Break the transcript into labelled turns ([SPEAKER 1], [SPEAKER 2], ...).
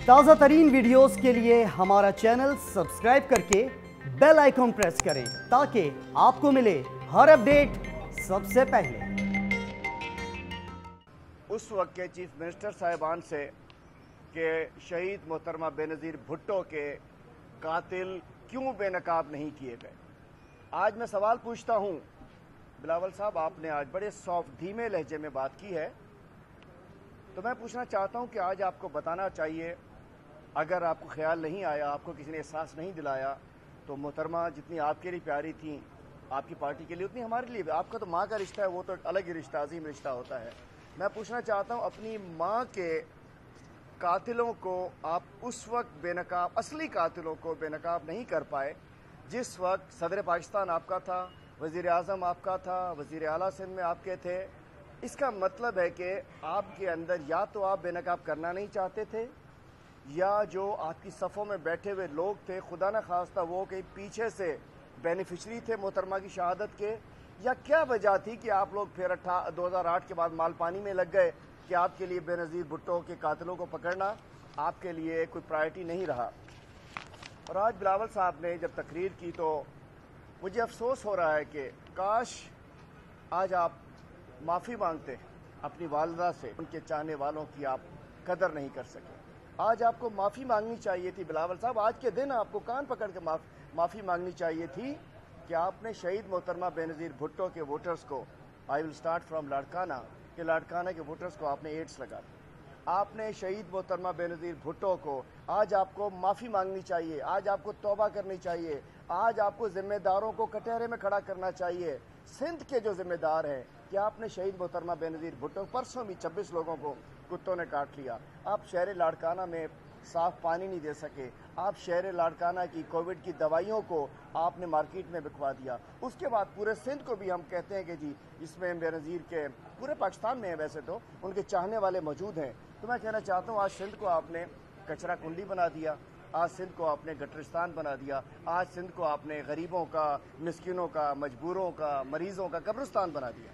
[SPEAKER 1] تازہ ترین ویڈیوز کے لیے ہمارا چینل سبسکرائب کر کے بیل آئیکن پریس کریں تاکہ آپ کو ملے ہر اپڈیٹ سب سے پہلے۔
[SPEAKER 2] اس وقت کے چیف منسٹر صاحبان سے کہ شہید محترمہ بے نظیر بھٹو کے قاتل کیوں بے نقاب نہیں کیے گئے۔ آج میں سوال پوچھتا ہوں، بلاول صاحب آپ نے آج بڑے سافٹ دھیمے لہجے میں بات کی ہے، تو میں پوچھنا چاہتا ہوں کہ آج آپ کو بتانا چاہیے، اگر آپ کو خیال نہیں آیا، آپ کو کسی نے احساس نہیں دلایا، تو محترمہ جتنی آپ کے لیے پیاری تھیں، آپ کی پارٹی کے لیے اتنی ہمارے لیے بھی۔ آپ کا تو ماں کا رشتہ ہے، وہ تو الگ ہی رشتہ، عظیم رشتہ ہوتا ہے۔ میں پوچھنا چاہتا ہوں، اپنی ماں کے قاتلوں کو آپ اس وقت بے نقاب، اصلی قاتلوں کو بے نقاب نہیں کر پائے جس وقت صدر پاکستان آپ کا تھا، وزیر اعظم آپ کا تھا، وزیر اعلیٰ سندھ میں آپ کے تھے۔ اس کا مطلب ہے کہ آپ کے اندر یا تو آپ بے نقاب کرنا نہیں چاہتے تھے، یا جو آپ کی صفوں میں بیٹھے ہوئے لوگ تھے، خدا نہ خواستہ وہ کہیں پیچھے سے بینیفیشری تھے محترمہ کی شہادت کے، یا کیا وجہ تھی کہ آپ لوگ پھر 2008 کے بعد مال پانی میں لگ گئے کہ آپ کے لیے بے نظیر بھٹو کے قاتلوں کو پکڑنا آپ کے لیے کوئی پرائرٹی نہیں رہا۔ اور آج بلاول صاحب نے جب تقریر کی تو مجھے افسوس ہو رہا ہے کہ کاش آج آپ معافی مانگتے اپنی والدہ سے، ان کے چاہنے والوں کی آپ قدر نہیں کر سکے۔ آج آپ کو معافی مانگنی چاہیے تھی بلاول صاحب، آج کے دن آپ کو کان پکڑ کے معافی مانگنی چاہیے تھی کہ آپ نے شہید محترمہ بے نظیر بھٹو کے ووٹرز کو، آئی ول سٹارٹ فرام لاڑکانہ، کہ لاڑکانہ کے ووٹرز کو آپ نے ایڈز لگا دی۔ آپ نے شہید محترمہ بے نظیر بھٹو کو، آج آپ کو معافی مانگنی چاہیے، آج آپ کو توبہ کرنی چاہیے، آج آپ کو ذمہ داروں کو کٹہرے میں کھڑا کرنا چاہیے۔ سندھ کے جو ذمہ دار ہیں کہ آپ نے شہید محترمہ بے نظیر بھٹو، پرسوں بھی 26 لوگوں کو کتوں نے کاٹ لیا، آپ شہر لاڑکانہ میں صاف پانی نہیں دے سکے، آپ شہر لاڑکانہ کی کووڈ کی دوائیوں کو آپ نے مارکیٹ میں بکوا دیا۔ اس کے بعد پورے سندھ کو بھی ہم کہتے ہیں کہ جی اس میں بے نظیر کے، پورے پاکستان میں ہیں ویسے تو، ان کے چاہنے والے موجود ہیں۔ تو میں کہنا چاہتا ہوں، آج سندھ کو آپ نے کچرا کنڈی بنا دیا، آج سندھ کو آپ نے گٹرستان بنا دیا، آج سندھ کو آپ نے غریبوں کا، مسکینوں کا، مجبوروں کا، مریضوں کا قبرستان بنا دیا۔